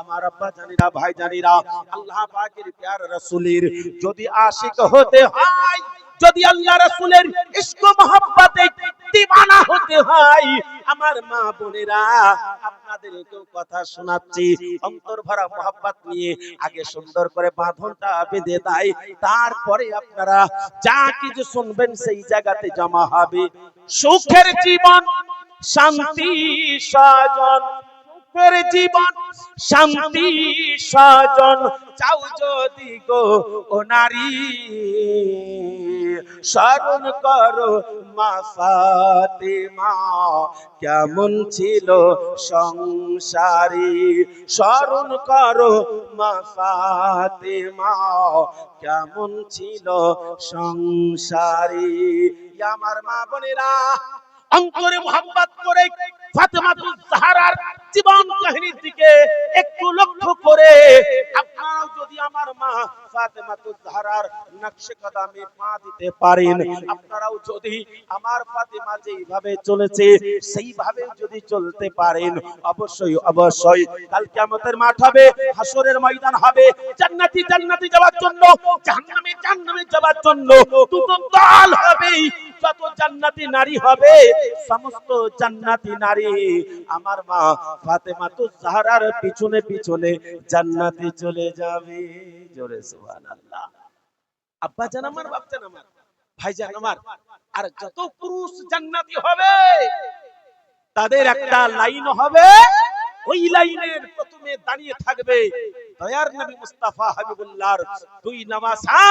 আমার আব্বা জানিরা, ভাই জানিরা, আল্লাহ পাকের প্যার রাসূলের যদি আশিক হতে হয়, যদি আল্লাহ রাসূলের ইশক মহব্বতে দিওয়ানা হতে হয়, আমার মা বোনেরা আপনাদেরকেও কথা শোনাচ্ছি, অন্তর ভরা মহব্বত নিয়ে আগে সুন্দর করে বাঁধনটা বেঁধে দেয়, তারপরে আপনারা যা কিছু শুনবেন সেই জায়গাতে জমা হবে। সুখের জীবন, শান্তি সাজন, সুখের জীবন, শান্তি সাজন চাও যদি গো ও নারী, স্মরণ করো মা ফাতেমা কেমন ছিল সংসারী, স্মরণ করো মা ফাতেমা কেমন ছিল সংসারী। আমার মা বোনেরা, অন্তরে মোহাম্মত করে ফাতেমাতুজ জাহরার জীবন কাহিনীর দিকে একটু লক্ষ্য করে আপনারা যদি আমার মা ফাতেমাতুজ জাহরার নকশে কদমে পা দিতে পারেন, আপনারাও যদি আমার ফাতেমা যেইভাবে চলেছে সেইভাবে যদি চলতে পারেন, অবশ্যই অবশ্যই কাল কিয়ামতের মাঠ হবে, হাসরের ময়দান হবে, জান্নাতি জান্নাতি যাওয়ার জন্য, জাহান্নামে জাহান্নামে যাওয়ার জন্য দুটো দল হবে। যত জান্নাতি নারী হবে সমস্ত জান্নাতি নারী আমার মা ফাতেমাতুজ জাহরার পিছনে পিছনে জান্নাতে চলে যাবে। জোরে সুবহানাল্লাহ। আব্বা জান আমার, বাপ জান আমার, ভাই জান আমার, আর যত পুরুষ জান্নাতি হবে তাদের একটা লাইন হবে, ওই লাইনের প্রথমে দাঁড়িয়ে থাকবে দয়ার নবী মুস্তাফা হাবিবুল্লাহর দুই নওয়াসা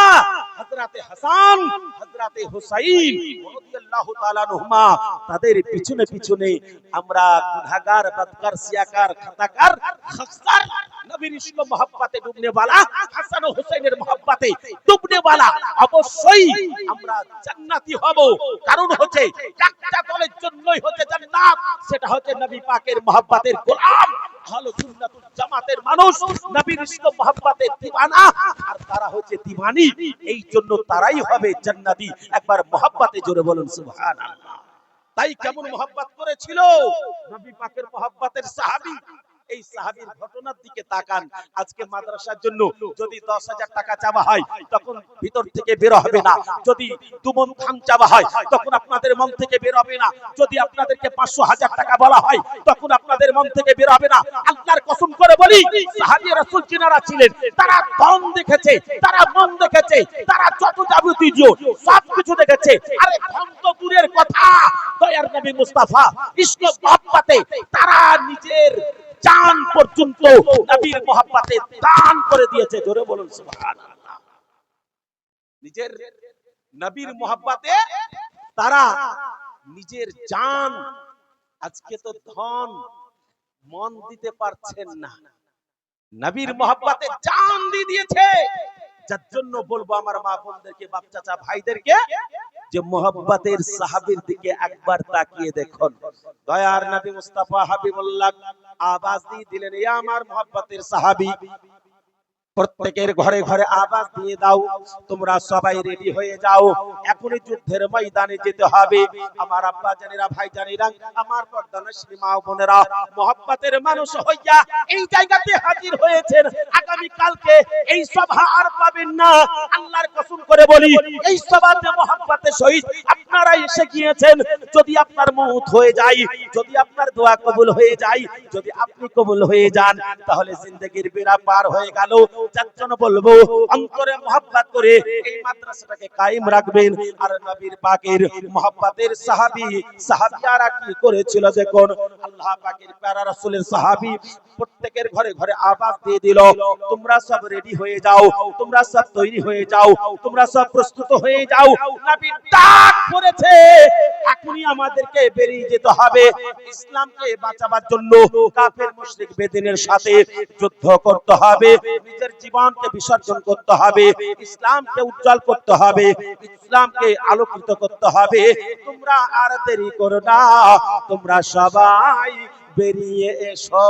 হযরতে হাসান, হযরতে হুসাইন রাদিয়াল্লাহু তাআলা আনহুমা। তাদের পিছনে পিছনে আমরা গুনাহগার, বদকার, সিয়াকার, খাতাকার, খাসসার নবীর ইশক মহব্বতে ডুবনে वाला, হাসান ও হুসাইনের মহব্বতে ডুবনে वाला অবশ্যই আমরা জান্নাতি হব। কারণ হচ্ছে একটা দলের জন্যই হচ্ছে জান্নাত, সেটা হচ্ছে নবী পাকের মহব্বতের গোলাম, আহলে সুন্নাত ওয়াল জামাতের মানুষ, নবীর ইশক মহব্বতের দিওয়ানা, আর তারা হচ্ছে দিওয়ানি, এই জন্য তারাই হবে জান্নাতি। একবার মহব্বতে জোরে বলুন সুবহানাল্লাহ। তাই কেমন মহব্বত করেছিল নবী পাকের মহব্বতের সাহাবী, এই সাহাবীর ঘটনার দিকে তাকান। আজকে মাদ্রাসার জন্য যদি 10,000 টাকা চাওয়া হয় তখন ভিতর থেকে বের হবে না, যদি দুমন ধান চাওয়া হয় তখন আপনাদের মন থেকে বের হবে না, যদি আপনাদেরকে 500,000 টাকা বলা হয় তখন আপনাদের মন থেকে বের হবে না। আল্লাহর কসম করে বলি, সাহাবী রাসূল যিনারা ছিলেন তারা ধন দেখেছে, তারা মন দেখেছে, তারা যত যাবতীয় সব কিছু দেখেছে। আরে ধন তো দূরের কথা, দয়ার নবী মুস্তাফা ইশক মহব্বতে তারা নিজের জান পর্যন্ত নবীর মহব্বতে দান করে দিয়েছে। জোরে বলুন সুবহানাল্লাহ। নিজের নবীর মহব্বতে তারা নিজের জান, আজকে তো ধন মন দিতে পারছেন না, নবীর মহব্বতে জান দিয়ে দিয়েছে। যার জন্য বলবো আমার মা বোনদেরকে, বাপ চাচা ভাইদেরকে, যে মোহাব্বতের সাহাবীর দিকে একবার তাকিয়ে দেখুন। দয়ার নবী মুস্তাফা হাবিবুল্লাহ আওয়াজ দিয়ে দিলেন, ইয়া আমার মোহাব্বতের সাহাবী, প্রত্যেকের ঘরে ঘরে আওয়াজ দিয়ে দাও, তোমরা সবাই রেডি হয়ে যাও, এখনই যুদ্ধের ময়দানে যেতে হবে। আমার আব্বা জানেরা, ভাই জানেরা, আমার পর্দানশীল মা বোনেরা, মোহাব্বতের মানুষ হইয়া এই জায়গাতে হাজির হয়েছেন। আগামী কালকে এই সভা আর পাবেন না, আল্লাহর কসম করে বলি, এই সভাতে মোহাব্বতের সহিত আপনারা এসে গিয়েছেন। যদি আপনার মওত হয়ে যায়, যদি আপনার দোয়া কবুল হয়ে যায়, যদি আপনি কবুল হয়ে যান, তাহলে জিন্দেগির বেড়া পার হয়ে গেল। যার জন্য বলবো অন্তরে মহব্বত করে এই মাদ্রাসাটাকে কায়েম রাখবেন। আর নবীর পাকের মহব্বতের সাহাবীরা কি করেছিল দেখুন। আল্লাহ পাকের প্যারা রাসূলের সাহাবী প্রত্যেকের ঘরে ঘরে আওয়াজ দিয়ে দিল, তোমরা সব রেডি হয়ে যাও, তোমরা সব তৈরি হয়ে যাও, তোমরা সব প্রস্তুত হয়ে যাও। নবী ডাক করেছে, এখনই আমাদেরকে বেরিয়ে যেতে হবে, ইসলামকে বাঁচাবার জন্য কাফের মুশরিক বেদিনের সাথে যুদ্ধ করতে হবে, নিজের জীবনকে বিসর্জন করতে হবে, ইসলামকে উজ্জ্বল করতে হবে, ইসলামকে আলোকিত করতে হবে। তোমরা আর দেরি করো না, তোমরা সবাই বেরিয়ে এসো।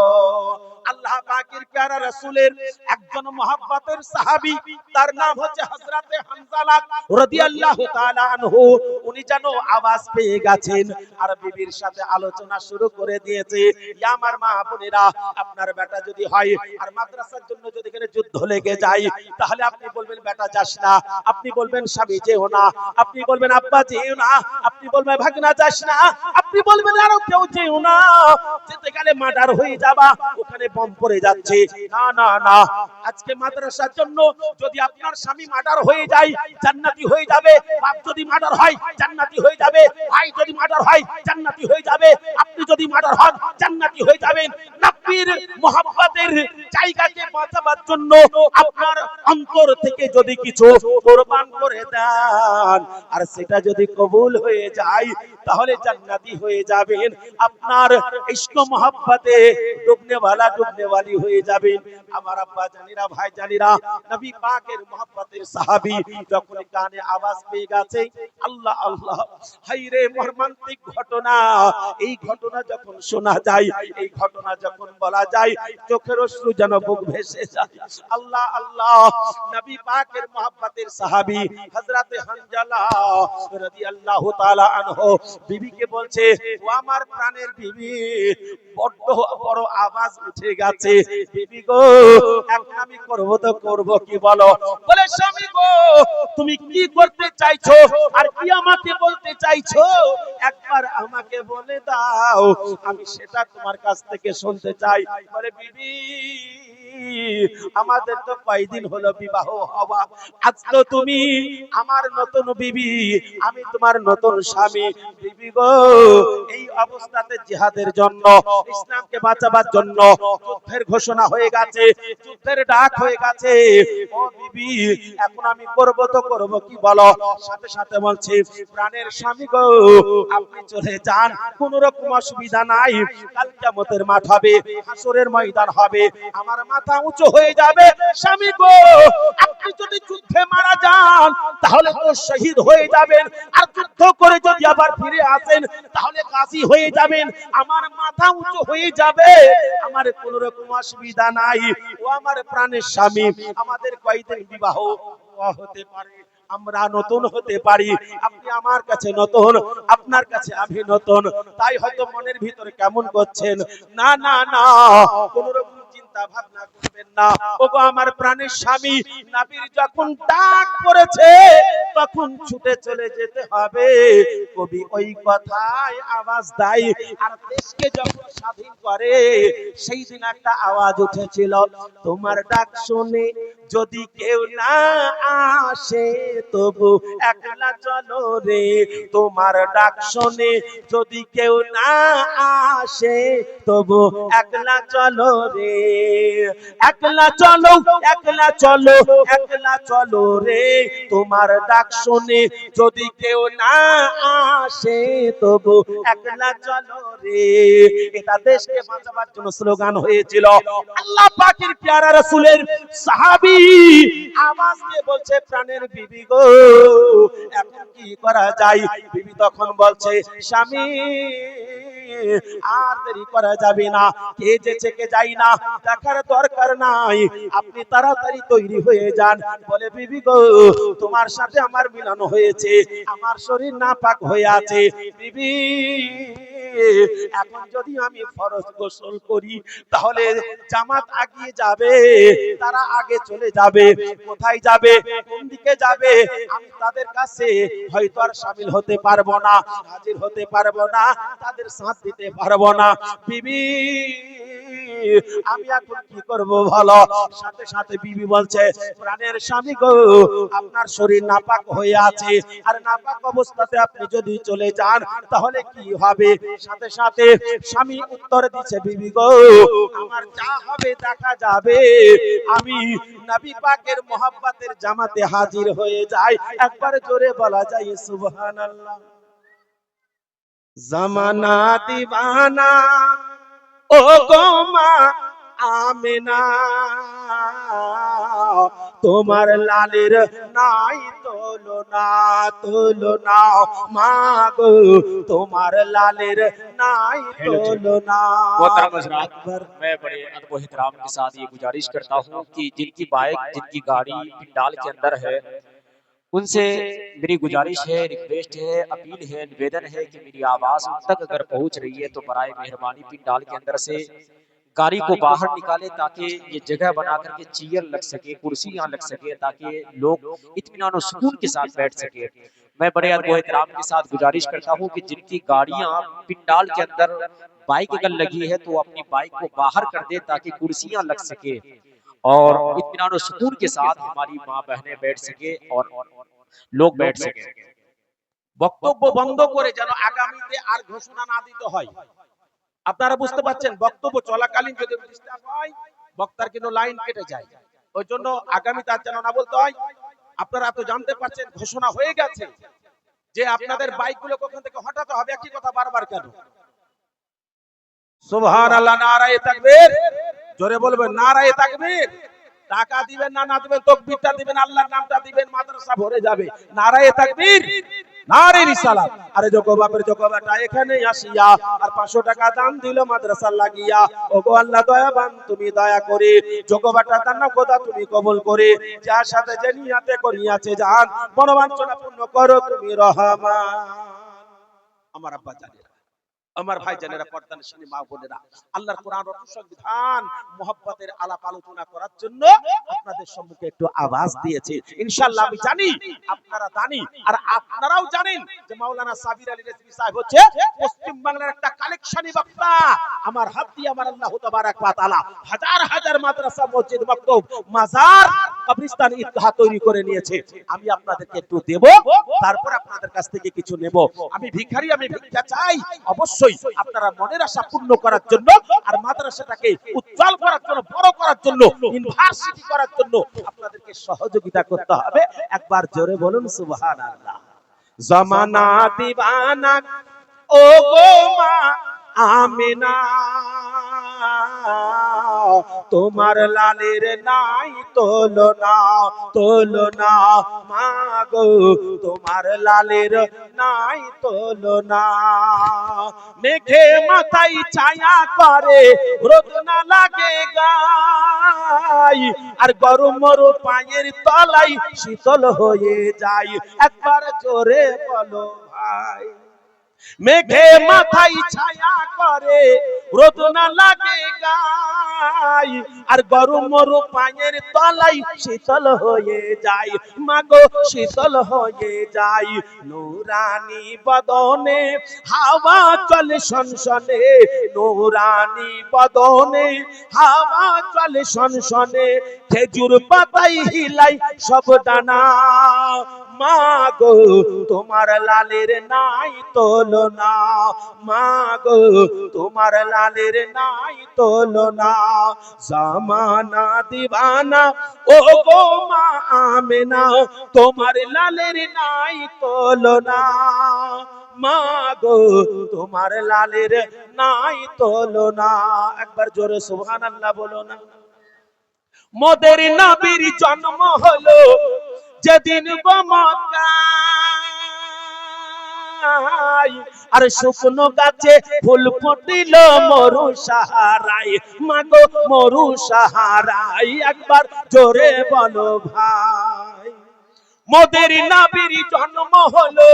আল্লাহ পাকের প্যারা রাসূলের একজন মহব্বতের সাহাবী, তার নাম হচ্ছে হযরতে হানজালা রাদিয়াল্লাহু তাআলা আনহু। উনি যেন আওয়াজ পেয়ে গেছেন আর বিবির সাথে আলোচনা শুরু করে দিয়েছে। ইয়া আমার মা বোনেরা, আপনার বেটা যদি হয় আর মাদ্রাসার জন্য যদি এখানে যুদ্ধ লেগে যায়, তাহলে আপনি বলবেন বেটা যাস না, আপনি বলবেন স্বামী যেও না, আপনি বলবেন আব্বা যেও না, আপনি বলবেন ভাগনা যাস না, আপনি বলবেন আরো কেউ যেও না, যেতে গেলে মার্ডার হয়ে যাবা, ওখানে বম পড়ে যাচ্ছে। না না না, আজকে মাদ্রাসার জন্য যদি আপনার স্বামী মার্ডার হয়ে যায় জান্নাতি হয়ে যাবে, বাপ যদি মার্ডার হয় জান্নাতি হয়ে যাবে, ভাই যদি মার্ডার হয় জান্নাতি হয়ে যাবে, আপনি যদি মার্ডার হন জান্নাতি হয়ে যাবেন। নবীর মুহাব্বতের জায়গাকে বাঁচাবার জন্য আপনার অন্তর থেকে যদি কিছু কুরবান করে দেন আর সেটা যদি কবুল হয়ে যায় তাহলে জান্নাতি হয়ে যাবেন। আপনার ইশক মুহাব্বতে ডুবনে ওয়ালি হয়ে যাবেন। আমার আব্বা জানিরা, ভাই জানিরা, নবী পাকের মুহাব্বতের সাহাবী যখন কানে আওয়াজ পেয়ে গেছে, আল্লাহ আল্লাহ, হায়রে মর্মান্তিক ঘটনা। এই ঘটনা যখন শোনা যায়, এই ঘটনা যখন বলা যায়, চোখের অশ্রু যেন বুক ভেসে যায়। আল্লাহ আল্লাহ, নবী পাকের মুহাব্বতের সাহাবী হযরতে হানজালা রাদিয়াল্লাহু তাআলা আনহু বিবিকে বলছে, ও আমার প্রাণের বিবি, বড় বড় আওয়াজ উঠে গেছে, বিবি গো এখন আমি করব তো করব কি বলো? বলে স্বামী গো, তুমি কি করতে চাইছো আর কি আমাকে বলতে চাইছো, একবার আমাকে বলে দাও, আমি সেটা তোমার কাছ থেকে শুনতে চাই। বলে বিবি, আমাদের তো কয়দিন হলো বিবাহ হওয়া, আজ তো তুমি আমার নতুন বিবি, আমি তোমার নতুন স্বামী। বিবি গো, এই অবস্থাতে জিহাদের জন্য, ইসলামকে বাঁচাবার জন্য যুদ্ধের ঘোষণা হয়ে গেছে, যুদ্ধের ডাক হয়ে গেছে। ও বিবি, এখন আমি করব তো করব কি বলো? সাথে সাথে বলছে, প্রাণের স্বামী গো, আপনি চলে যান, কোন রকম অসুবিধা নাই। কাল কিয়ামতের মাঠ হবে, হাসরের ময়দান হবে, আমার মাথা উঁচু হয়ে যাবে। স্বামী গো, আপনি যদি যুদ্ধে মারা যান তাহলে তো শহীদ হয়ে যাবেন, আর যুদ্ধ করে যদি আবার ফিরে আসেন তাহলে গাজী হয়ে যাবেন, আমার মাথা উঁচু হয়ে যাবে, আমার কোন রকম অসুবিধা নাই। ও আমার প্রাণের স্বামী, আমাদের কয়দিন বিবাহ হতে পারে, আমরা নতুন হতে পারি, আপনি আমার কাছে নতুন, আপনার কাছে আমি নতুন, তাই হয়তো মনের ভিতরে কেমন করছেন। না না না, কোন রকম চিন্তা ভাবনা করবেন না। ওগো আমার প্রাণের স্বামী, নবীর যখন ডাক পড়েছে তখন ছুটে চলে যেতে হবে। কবি ওই কথায় আওয়াজ দেয়, আর দেশকে যখন স্বাধীন করে সেই দিন একটা আওয়াজ উঠেছিল, তোমার ডাক শুনে যদি কেউ না আসে তবু একলা চলো রে, তোমার ডাক শুনে যদি কেউ না আসে তবু একলা চলো রে, একলা চলো, একলা চলো, একলা চলো রে, তোমার ডাক শুনে যদি কেউ না আসে তবু একলা চলো রে। এটা দেশকে বাঁচাবার জন্য স্লোগান হয়েছিল। আল্লাহ পাকের প্যারা রাসূলের সাহাবী আওয়াজ দিয়ে বলছে, প্রাণের বিবি গো, এখন কি করা যায়? বিবি তখন বলছে, স্বামী আর দেরি করা যাবে না, কে যেছে কে যাই না, দেখার দরকার নাই, আপনি তাড়াতাড়ি তৈরি হয়ে যান। বলে বিবি গো, তোমার সাথে আমার মিলন হয়েছে, আমার শরীর নাপাক হয়ে আছে, বিবি এখন যদি আমি ফরজ গোসল করি তাহলে জামাত আগিয়ে যাবে, তারা আগে চলে যাবে, কোথায় যাবে, কোন দিকে যাবে, আমি তাদের কাছে হয়তো আর শামিল হতে পারবো না, হাজির হতে পারবো না, তাদের সাথ দিতে পারবো না। বিবি আমি এখন কি করব ভালো? সাথে সাথে বিবি বলছে, প্রাণের স্বামী গো, আপনার শরীর নাপাক হয়ে আছে, আর নাপাক অবস্থাতে আপনি যদি চলে যান তাহলে কি হবে? সাথে সাথে স্বামী উত্তর দিচ্ছে, বিবি গো, আমার যা হবে দেখা যাবে, আমি নবী পাকের মুহাব্বতের জামাতে হাজির হয়ে যাই। একবার জোরে বলা যায় সুবহানাল্লাহ। জামানা দিবানা ও গো মা আমেনা, তোমার লালের নাই তুলনা, তুলনা মা গো, তোমার लालेर नाई तुलना। मैं बड़े अदब व एहतराम के साथ ये गुजारिश करता हूँ कि जिनकी बाइक जिनकी गाड़ी पंडाल के अंदर है उनसे मेरी गुजारिश है, रिक्वेस्ट है, अपील है, निवेदन है कि मेरी आवाज उन तक अगर पहुंच रही है तो बराए मेहरबानी पंडाल के अंदर से गाड़ी को बाहर निकाले ताकि ये जगह बना करके चेयर लग सके, कुर्सी यहाँ लग सके, ताकि लोग इत्मीनान और सुकून के साथ बैठ सके। मैं बड़े अदब व एहतराम के साथ गुजारिश करता हूँ कि जिनकी गाड़ियां पंडाल के अंदर बाइक अगर लगी है तो अपनी बाइक को बाहर कर दे ताकि कुर्सियां लग सके और इत्मीनान और सुकून के साथ हमारी माँ बहनें बैठ सके और लोग बैठ सके। বক্তব্য বন্ধ করে যেন আগামীতে আর ঘোষণা না দিতে হয়। আপনারা বুঝতে পারছেন, বক্তব্য চলাকালীন যদি ডিস্টার্ব হয় বক্তার কিন্তু লাইন কেটে যায়, ওই জন্য আগামীতে আর যেন না বলতে হয়। আপনারা তো জানতে পারছেন ঘোষণা হয়ে গেছে যে আপনাদের বাইকগুলো কোথা থেকে হটাতে হবে, একই কথা বারবার কেন? সুবহানাল্লাহ, নারায়ে তাকবীর, জোরে বলবেন নারায়ে তাকবীর। টাকা দিবেন না না দিবেন, তাকবীরটা দিবেন, আল্লাহর নামটা দিবেন, মাদ্রাসা ভরে যাবে। নারায়ে তাকবীর, নারে রিসালাত। আরে যোগো বাপের যোগো বেটা এখানে আসিয়া আর 500 টাকা দান দিল মাদ্রাসা লাগিয়া, ওগো আল্লাহ দয়াবান তুমি দয়া করে যোগো বেটা দান খোদা তুমি কবুল করে, যার সাথে যে নিয়াতে করিয়াছে জান মনোবাঞ্ছনা পূর্ণ করো তুমি রহমান। আমার আব্বা জানেন, আমার ভাই জানেরা, পর্দানশীলী মা বোনেরা, আল্লাহর কোরআন ও সংবিধান মোহাব্বতের আলাপ আলোচনা করার জন্য আপনাদের সম্মুখে একটু আওয়াজ দিয়েছি। ইনশাআল্লাহ আমি জানি আপনারা জানি আর আপনারাও জানেন যে মাওলানা সাবির আলী রিজভী সাহেব হচ্ছে পশ্চিম বাংলার একটা কালেকশনী বক্তা। আমার হাত দিয়ে আমার আল্লাহ তাবারাক ওয়া তাআলা হাজার হাজার মাদ্রাসা, মসজিদ, মক্তব, মাজার, কবরস্থান, ঈদগাহ তৈরি করে নিয়েছে। আমি আপনাদেরকে একটু দেব, তারপর আপনাদের কাছ থেকে কিছু নেব। আমি ভিখারি, আমি ভিক্ষা চাই। অবশ্যই আপনারা মনের আশা পূর্ণ করার জন্য আর মাদ্রাসাটাকে উজ্জ্বল করার জন্য, বড় করার জন্য, ইউনিভার্সিটি করার জন্য আপনাদেরকে সহযোগিতা করতে হবে। একবার জোরে বলুন সুবহানাল্লাহ। জামানা দিবানা ও গো মা আমিনা, তোমার লালের নাই তুলনা, তুলনা মা গো, তোমার লালের নাই তুলনা। মেঘে মাথায় ছায়া করে, রোদ না লাগে গায়, আর গরম পায়ের তলায় শীতল হয়ে যায়। একবার জোরে বলো ভাই। মেঘে মাথায় ছায়া করে, রোদ না লাগে গায়, আর গরম পায়ের তলায় শীতল হয়ে যায়। মাগো শীতল হয়ে যায়। নূরানি বদনে হাওয়া চলে সনসনে, নূরানি বদনে হাওয়া চলে সনসনে, খেজুর পাতায় হিলাই সব দানা। মাগো তোমার লালের নাই তুলনা, মাগো তোমার লালের নাই তুলনা। জামানা দিবানা ও গো মা আমেনা, তোমার লালের নাই তুলনা। মাগো তোমার লালের নাই তুলনা। একবার জোরে সুবহানাল্লাহ বলো না। মোদের নবীর জন্ম হলো যেদিন গো মক্কায়, আর শুকনো গাছে ফুল ফুটিল মরু সাহারায়। মাগো মরু সাহারায়, একবার জোরে বলো ভাই। মোদের নবীর জন্ম হলো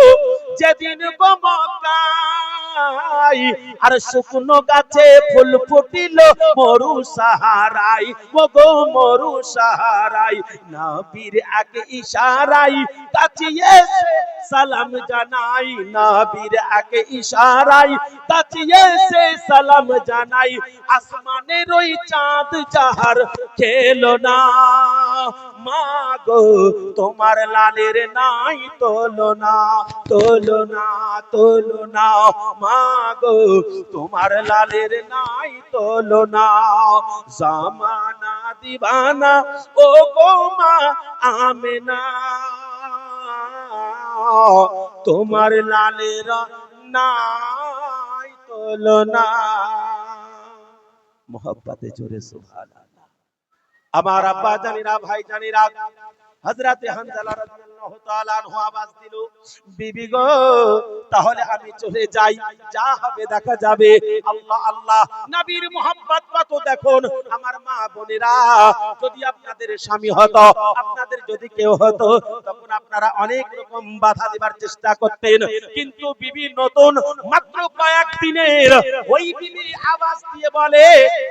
যেদিন গো মক্কায়, আর শুকনো গাছে ফুল ফুটিল মরু সাহারায়। গো মরু সাহারায়, নবীর আগে ইশারায় কাছিয়ে সালাম জানাই, নবীর আগে ইশারায় কাছিয়ে সালাম জানাই। আসমানের ওই চাঁদ যাহার খেলো না, মাগো তোমার লালের নাই তুলনা, তুলনা তুলনা। মাগো তোমার লালের নাই তুলনা। জামানা দিবানা ও গো মা আমেনা, তোমার লালের নাই তুলনা। মোহাব্বতে জোরে সুবহানাল্লাহ। আমার আব্বা জানিরা, ভাই জানিরা, হযরতে হানজালা রাদিয়াল্লাহু তাআলা আনহু আওয়াজ দিল, বিবি গো তাহলে আমি চলে যাই, যা হবে দেখা যাবে। আল্লাহ আল্লাহ, নবীর মোহাব্বত কত দেখুন। আমার মা বোনেরা, যদি আপনাদের স্বামী হতো, আপনাদের যদি কেউ হতো, তখন আপনারা অনেক রকম বাধা দেবার চেষ্টা করতেন, কিন্তু বিবি নতুন মাত্র কয়েক দিনের, ওই বিবি আওয়াজ দিয়ে বলে,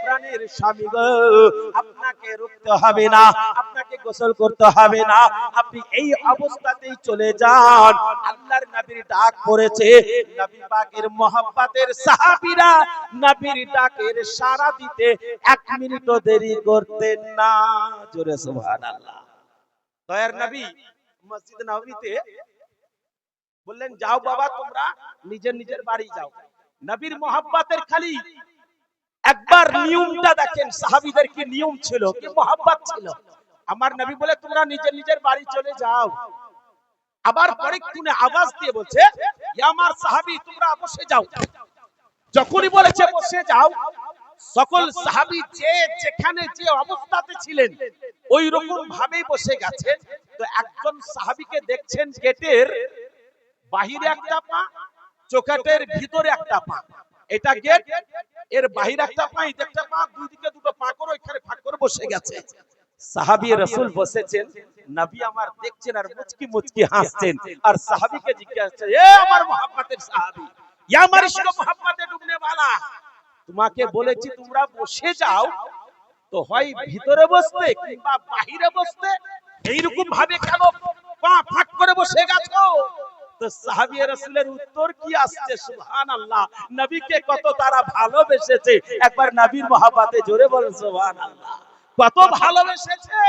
প্রাণের স্বামী গো আপনাকে রুখতে হবে না, আপনাকে গোসল করতে হবে না, আপনি এই অবস্থাতেই চলে যান। আল্লাহর নবীর ডাক পড়েছে, নবী পাকের মোহাব্বতের সাহাবীরা নবীর ডাকের সাড়া দিতে এক মিনিটও দেরি করতেন না। জোরে সুবহানাল্লাহ। দয়ার নবী মসজিদ নববীতে বললেন, যাও বাবা তোমরা নিজের নিজের বাড়ি যাও। নবীর মোহাব্বতের খালি একবার নিয়মটা দেখেন, সাহাবীদের কি নিয়ম ছিল, কি মোহাব্বত ছিল। আমার নবী বলে তোমরা নিজের নিজের বাড়ি চলে যাও। আবার পরক্ষণে আওয়াজ দিয়ে বলছে, ইয়া আমার সাহাবী তোমরা বসে যাও। যখনই বলেছে বসে যাও, সকল সাহাবী যে যেখানে যে অবস্থাতে ছিলেন ওই রকম ভাবেই বসে গেছে। তো একজন সাহাবীকে দেখছেন গেটের বাহিরে একটা পা, চৌকাঠের ভিতরে একটা পা, এটা গেট, এর বাহিরে একটা পা, এটা একটা পা, দুই দিকে দুটো পা করে ওইখানে ফাঁক করে বসে গেছে। সাহাবী রাসূল বসেছেন, নবী আমার দেখছেন আর মুচকি মুচকি হাসছেন। আর সাহাবীকে জিজ্ঞাসা করছে, এ আমার মোহাব্বতের সাহাবী, ইয়া আমার ইশক মোহাব্বতে ডুবনে वाला, তোমাকে বলেছি তোমরা বসে যাও, তো হয় ভিতরে বসতে কিংবা বাহিরে বসতে, এইরকম ভাবে কেন পা ফাঁক করে বসে গেছো? তো সাহাবী রাসূলের উত্তর কি আসছে, সুবহানাল্লাহ, নবীকে কত তারা ভালোবেসেছে। একবার নবীর মোহাব্বতে জোরে বলেন সুবহানাল্লাহ। কত ভালোবেসেছে।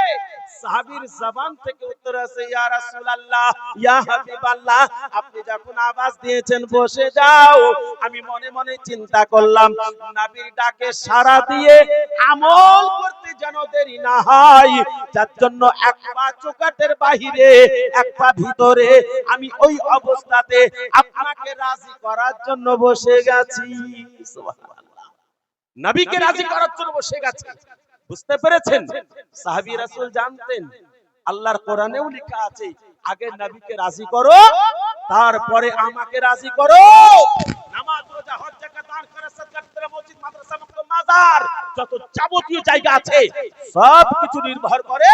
সাহাবীর জবান থেকে উত্তর আসে, ইয়া রাসূলুল্লাহ, ইয়া হাবিবাল্লাহ, আপনি যখন আওয়াজ দিয়েছেন বসে যাও, আমি মনে মনে চিন্তা করলাম নবীর ডাকে সাড়া দিয়ে আমল করতে যেন দেরি না হয়, যার জন্য এক পা চৌকাঠের বাহিরে এক পা ভিতরে, আমি ওই অবস্থাতে আপনাকে রাজি করার জন্য বসে গেছি। সুবহানাল্লাহ, নবীকে রাজি করার জন্য বসে গেছে। বুঝতে পেরেছেন? সাহাবী রাসূল জানতেন, আল্লাহর কোরআনেও লেখা আছে, আগে নবীকে রাজি করো, তারপরে আমাকে রাজি করো। নামাজ, রোজা, হজ, যাকাত, দান, খয়রাত, সাদকা, ফিতরা, মসজিদ, মাদ্রাসা, মক্তব, মাজার, যত যাবতীয় জায়গা আছে সব কিছু নির্ভর করে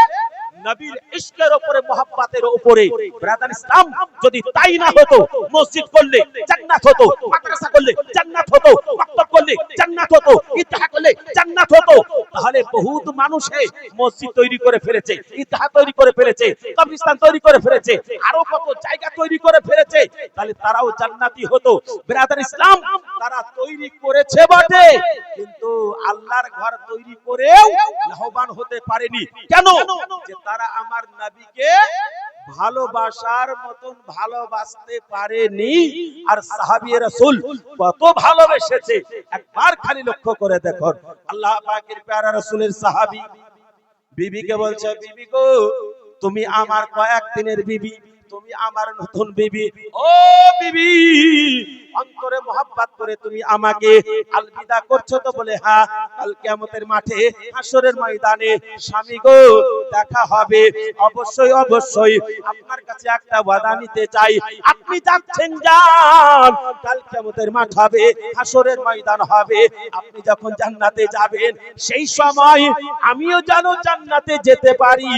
নবীর ইশকের উপরে, মোহাব্বতের উপরে। ব্রাদার ইসলাম, যদি তাই না হতো, মসজিদ করলে জান্নাত হতো, মাদ্রাসা করলে জান্নাত হতো, মক্তব করলে জান্নাত হতো, ইতিহা করলে জান্নাত হতো, তাহলে বহুত মানুষে মসজিদ তৈরি করে ফেলেছে, ইতিহা তৈরি করে ফেলেছে, কবরস্থান তৈরি করে ফেলেছে, আরো কত জায়গা তৈরি করে ফেলেছে, তাহলে তারাও জান্নাতি হতো। ব্রাদার ইসলাম, তারা তৈরি করেছে বটে, কিন্তু আল্লাহর ঘর তৈরি করেও লাভবান হতে পারেনি। কেন? যে তারা আমার নবীকে ভালোবাসার মতন ভালোবাসতে পারেনি। আর সাহাবী রাসূল কত ভালোবেসেছে, একবার খালি লক্ষ্য করে দেখুন। আল্লাহ পাকের প্যারা রাসূলের সাহাবী বিবিকে বলছে, বিবি গো তুমি আমার কয়েকদিনের বিবি, তুমি আমার নতুন বিবি। ও বিবি, অন্তরে মোহাব্বত করে তুমি আমাকে আলবিদা করছো তো? বলে হ্যাঁ, কাল কিয়ামতের মাঠে, হাসরের ময়দানে স্বামী গো দেখা হবে। অবশ্যই অবশ্যই আপনার কাছে একটা ওয়াদা নিতে চাই, আপনি যাচ্ছেন যান, কাল কিয়ামতের মাঠ হবে, হাসরের ময়দান হবে, আপনি যখন জান্নাতে যাবেন সেই সময় আমিও যেন জান্নাতে যেতে পারি,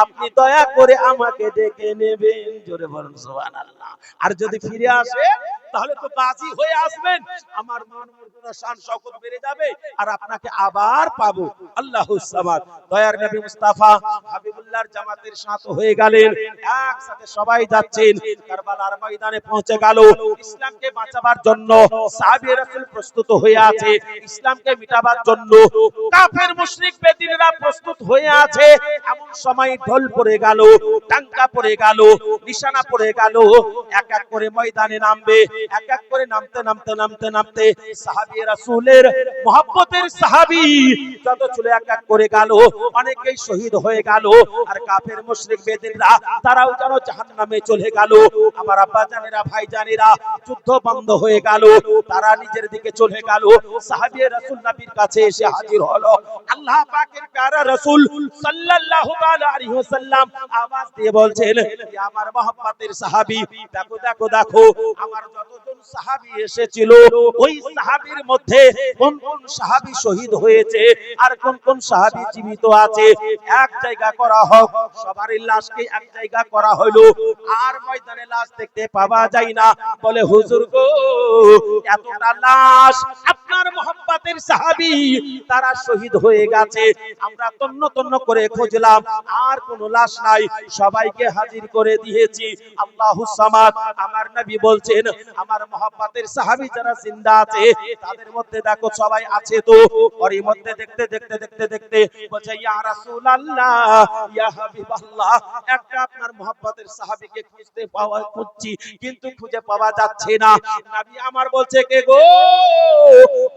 আপনি দয়া করে আমাকে ডেকে নেবেন। জোরে বলুন সুবহানাল্লাহ। আর যদি ফিরে আসে তাহলে তো বাজি হয়ে আসবেন, আমার মান মর্যাদা শান শওকত বেড়ে যাবে, আর আপনাকে আবার পাবো। আল্লাহুস সামাদ। দয়ার নবী মুস্তাফা হাবিবুল্লাহর জামাতের সাথে হয়ে গেলেন, একসাথে সবাই যাচ্ছেন, কারবালার ময়দানে পৌঁছে গেল। ইসলামকে বাঁচাবার জন্য সাহাবী রাসূল প্রস্তুত হয়ে আছে, ইসলামকে মিটাবার জন্য কাফের মুশরিক বেদিনরা প্রস্তুত হয়ে আছে। এমন সময় ঢোল পড়ে গেল, টাঙ্কা পড়ে গেল, নিশানা পড়ে গেল, এক এক করে ময়দানে নামবে। এক এক করে নামতে নামতে নামতে নামতে সাহাবী রাসূলের মুহাব্বতের সাহাবী যত চলে এক এক করে গেল, অনেকেই শহীদ হয়ে গেল। আর কাফের মুশরিক বেদিনরা তারাও যেন জাহান্নামে চলে গেল। আমার আব্বা জানেরা, ভাই জানেরা, যুদ্ধ বন্ধ হয়ে গেল, তারা নিজের দিকে চলে গেল। সাহাবী রাসূল নবীর কাছে এসে হাজির হলো। আল্লাহ পাকের প্যারা রাসূল সাল্লাল্লাহু তাআলা আলাইহি ওয়াসাল্লাম আওয়াজ দিয়ে বলছেন, ইয়া আমার মহব্বতের সাহাবী, দেখো দেখো দেখো আমার যতজন সাহাবী এসেছিল ওই সাহাবীর মধ্যে কোন কোন সাহাবী শহীদ হয়েছে আর কোন কোন সাহাবী জীবিত আছে, এক জায়গা করা হোক। সবার লাশকে এক জায়গা করা হলো, আর ময়দানে লাশ দেখতে পাওয়া যায় না। বলে হুজুর গো, এতটা লাশ আপনার মহব্বতের সাহাবী তারা শহীদ হয়ে গেছে, আমরা তন্ন তন্ন করে খুঁজলাম আর কোনো লাশ নাই, সবাইকে হাজির করে দিয়েছি। আল্লাহুস সামাদ। আমার নবী বলছেন আমার মহব্বতের সাহাবী যারা জিন্দা আছে তাদের মধ্যে দেখো সবাই আছে তো। ওর মধ্যে দেখতে দেখতে দেখতে দেখতে বলছে, ইয়া রাসূলুল্লাহ, ইয়া হাবিবাল্লাহ, একটা আপনার মহব্বতের সাহাবীকে খুঁজছি কিন্তু খুঁজে পাওয়া যাচ্ছে না। নবী আমার বলছে, কে গো?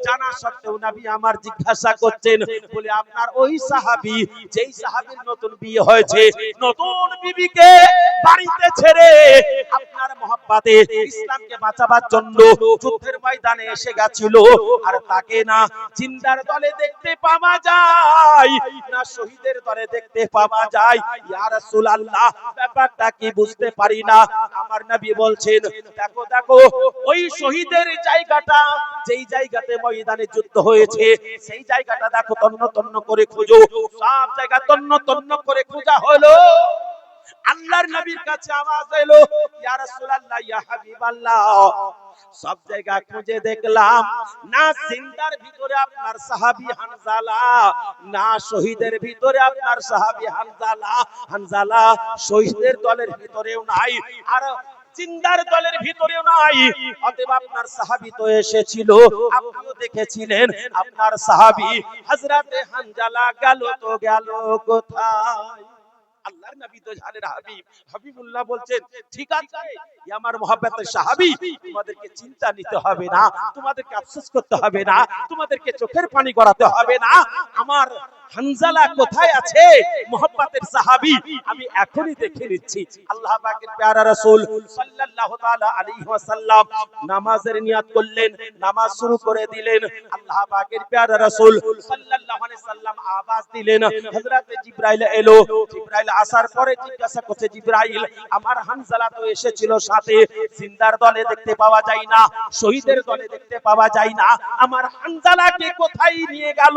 জানা সত্ত্বেও নবী আমার জিজ্ঞাসা করছেন, বলে আপনার ওই সাহাবী যেই সাহাবীর নতুন বিয়ে হয়েছে, নতুন বিবিকে বাড়িতে ছেড়ে আপনার মহব্বতে ইসলামকে বাঁচাবার জন্য যুদ্ধের ময়দানে এসে গেছিল, আর তাকে না জিন্দার দলে দেখতে পাওয়া যায় না শহীদের দলে দেখতে পাওয়া যায়। ইয়া রাসূলুল্লাহ, ব্যাপারটা কি বুঝতে পারি না। আমার নবী বলছেন, দেখো দেখো ওই শহীদের জায়গাটা, যেই জায়গাতে ময়দানে যুদ্ধ হয়েছে সেই জায়গাটা দেখো তন্ন তন্ন করে খুঁজো। সব জায়গা তন্ন তন্ন করে খোঁজা হলো। আল্লাহর নবীর কাছে আওয়াজ এলো, ইয়া রাসূলুল্লাহ, ইয়া হাবিবাল্লাহ, সব জায়গা খুঁজে দেখলাম না জিন্দার ভিতরে আপনার সাহাবী হানজালা, না শহীদের ভিতরে আপনার সাহাবী হানজালা। হানজালা শহীদের দলের ভিতরেও নাই, আর জিন্দার দলের ভিতরেও নাই। অতএব আপনার সাহাবী তো এসেছিল, আপনিও দেখেছিলেন, আপনার সাহাবী হযরতে হানজালা গেল তো গেল কোথায়? আল্লাহর নবী তো জানেন হাবিব, হাবিবুল্লাহ বলছেন, ঠিক আছে আমার মহব্বতের সাহাবী, তোমাদেরকে চিন্তা নিতে হবে না, তোমাদেরকে আফসোস করতে হবে না, তোমাদেরকে চোখের পানি গড়াতে হবে না। আমার হানজালা কোথায় আছে মহব্বতের সাহাবী, আমি এখনই দেখে নিচ্ছি। আল্লাহ পাকের প্যারা রাসূল সাল্লাল্লাহু তাআলা আলাইহি ওয়াসাল্লাম নামাজের নিয়াত করলেন, নামাজ শুরু করে দিলেন। আল্লাহ পাকের প্যারা রাসূল সাল্লাল্লাহু আলাইহি সাল্লাম আওয়াজ দিলেন, হযরতে জিবরাইল এলো। জিবরাইল আসার পরে জিজ্ঞাসা করছে, জিবরাইল আমার হানজালা তো এসেছিল সাথে, জিন্দার দলে দেখতে পাওয়া যায় না, শহীদের দলে দেখতে পাওয়া যায় না, আমার হানজালাকে কোথায় নিয়ে গেল,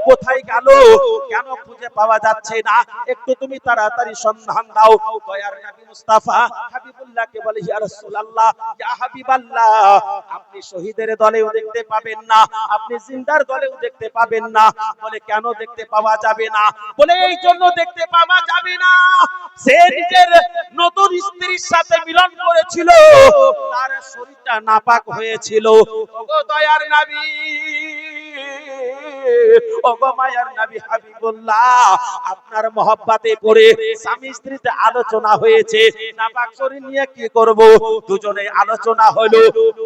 কোথায় গেল, কেন খুঁজে পাওয়া যাচ্ছে না, একটু তুমি তাড়াতাড়ি সন্ধান দাও। দয়ার নবী মুস্তাফা হাবিবুল্লাহকে বলে, ইয়া রাসূলুল্লাহ, ইয়া হাবিবাল্লাহ, আপনি শহীদের দলেও দেখতে পাবেন না, আপনি জিন্দার দলেও দেখতে পাবেন না। বলে কেন দেখতে পাওয়া যাবে না? বলে এই জন্য দেখতে পাওয়া যাবে না, সে নিজের নতুন স্ত্রীর সাথে মিলন করেছিল, তার শরীরটা নাপাক হয়েছিল। ওগো দয়ার নবী, ওগো মায়ার নবী হাবিবুল্লাহ, আপনার মহব্বতে পড়ে স্বামী স্ত্রীতে আলোচনা হয়েছে, নাপাক শরীর নিয়ে কি করব? দুজনে আলোচনা হলো,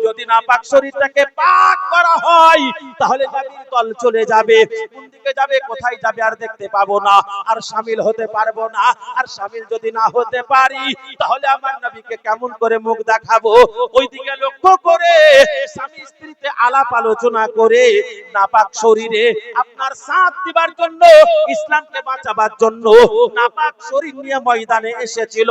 যদি নাপাক শরীরটাকে পাক করা হয় তাহলে নবীর দল চলে যাবে, কোন দিকে যাবে, কোথায় যাবে আর দেখতে পাবো না, আর শামিল হতে পারবো না। আর শামিল যদি না হতে পারি তাহলে আমার নবীকে কেমন করে মুখ দেখাবো? ওইদিকে লক্ষ্য করে স্বামী স্ত্রীতে আলাপ আলোচনা করে নাপাক শরীরে আপনার সাথ দিবার জন্য, ইসলামকে বাঁচাবার জন্য নাপাক শরীর নিয়ে ময়দানে এসেছিল,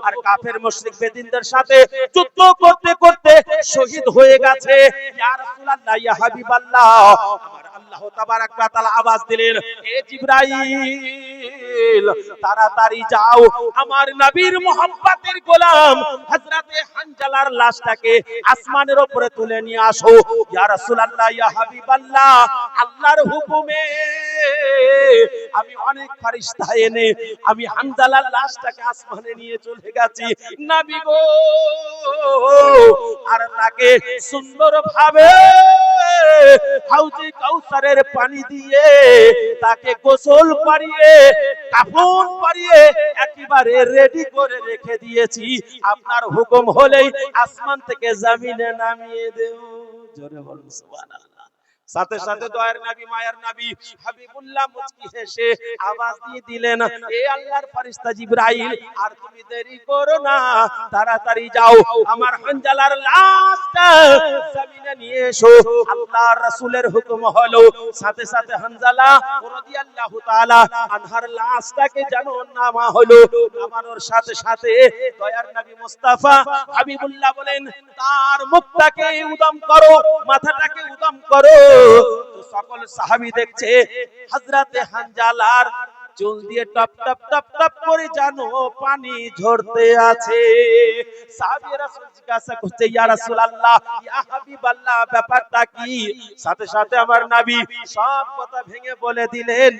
আর কাফের মুশরিক বেদিনদের সাথে যুদ্ধ করতে করতে শহীদ হয়ে গেছে। ইয়া রাসূলুল্লাহ, ইয়া হাবিবাল্লাহ, আমার আল্লাহ তাবারাক ওয়া তাআলা আওয়াজ দিলেন, এ জিবরাইল তাড়াতাড়ি যাও, আমার নবীর মুহাব্বতের গোলাম হযরতে হানজালার লাশটাকে আসমানের উপরে তুলে নিয়ে আসো। ইয়া রাসূলুল্লাহ, ইয়া হাবিবাল্লাহ, আল্লাহর হুকুমে আমি অনেক ফেরেশতা এনে আমি হানজালার লাশটাকে আসমানে নিয়ে চলে গেছি নবী গো, আর তাকে সুন্দরভাবে হাউজে কাউসারের পানি দিয়ে তাকে গোসল করিয়ে কাফন পরিয়ে একেবারে রেডি করে রেখে দিয়েছি, আপনার হুকুম হলেই আসমান থেকে জমিনে নামিয়ে দেব। জোরে বলুন সুবহানাল্লাহ, সাথে সাথে দয়ার নবী মায়ার নবী হাবিবুল্লাহ মুচকি হেসে আওয়াজ দিয়ে দিলেন, এ আল্লাহর ফেরেশতা জিবরাইল, আর তুমি দেরি করো না, তাড়াতাড়ি যাও আমার হানজালার লাশটা জমিনে নিয়ে এসো। আল্লাহর রাসূলের হুকুম হলো, সাথে সাথে হানজালা রাদিয়াল্লাহু তাআলা আনহার লাশটাকে জানো নামা হলো। নামানোর সাথে সাথে দয়ার নবী মুস্তাফা হাবিবুল্লাহ বলেন, তার মুখটাকে উদম করো, মাথাটাকে উদম করো। তো সকল সাহাবী দেখছে হযরতে হানজালার চুল দিয়ে টপ টপ টপ টপ করে জানো পানি ঝরতে আছে। সাহাবীরা জিজ্ঞাসা করছে, ইয়া রাসূলুল্লাহ, ইয়া হাবিবাল্লাহ, ব্যাপারটা কি? সাথে সাথে আমার নবী সব কথা ভেঙে বলে দিলেন,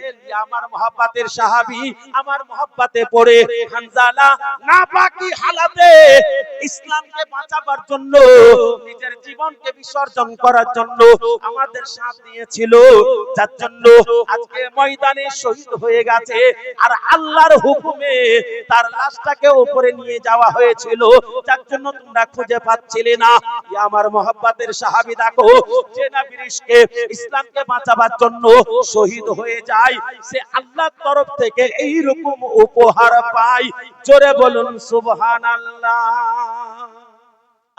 আমার মহব্বতের সাহাবী, আমার মহব্বতে পড়ে হানজালা নাপাকি হালাতে ইসলামকে বাঁচাবার জন্য, নিজের জীবনকে বিসর্জন করার জন্য আমাদের সাথ দিয়েছিল, যার জন্য আজকে ময়দানে শহীদ হয়ে গেছে। আর আল্লাহর হুকুমে তার লাশটাকে উপরে নিয়ে যাওয়া হয়েছিল, যার জন্য তোমরা খুঁজে পাচ্ছিলে না। আমার মহব্বতের সাহাবী দেখো, যে নবীর ইশকে ইসলামকে বাঁচাবার জন্য শহীদ হয়ে যায়, সে আল্লাহর তরফ থেকে এই রকম উপহার পায়। জোরে বলুন সুবহানাল্লাহ।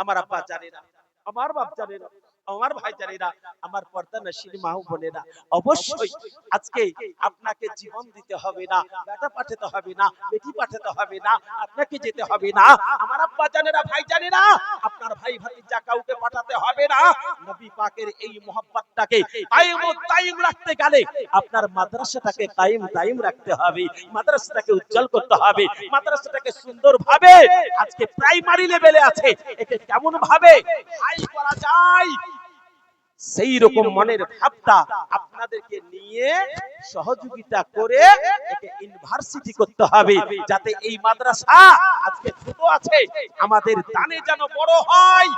আমার আব্বা জানে না, আমার বাপ জানে না, আমার ভাই জানে না, আমার পর্দা নশীন মা ও বোনেরা, অবশ্যই আজকে আপনাকে জীবন দিতে হবে না, বেটা পাঠাতে হবে না, বেটি পাঠাতে হবে না, আপনাকে যেতে হবে না। আমার আব্বা জানে না, ভাই জানে না, আপনার ভাই ভাতিজা কাউকে পাঠাতে হবে না। নবী পাকের এই মোহাব্বতটাকে কায়েম ও দায়েম রাখতে গেলে আপনার মাদ্রাসাটাকে কায়েম দায়েম রাখতে হবে, মাদ্রাসাটাকে উজ্জ্বল করতে হবে, মাদ্রাসাটাকে সুন্দরভাবে, আজকে প্রাইমারি লেভেলে আছে, একে কেমন ভাবে হাই করা যায়, সেই রকম মনের ভাবটা আপনাদেরকে নিয়ে সহযোগিতা করে একে ইউনিভার্সিটি করতে হবে, যাতে এই মাদ্রাসা আজকে ছোট আছে, আমাদের দানে যেন বড় হয়।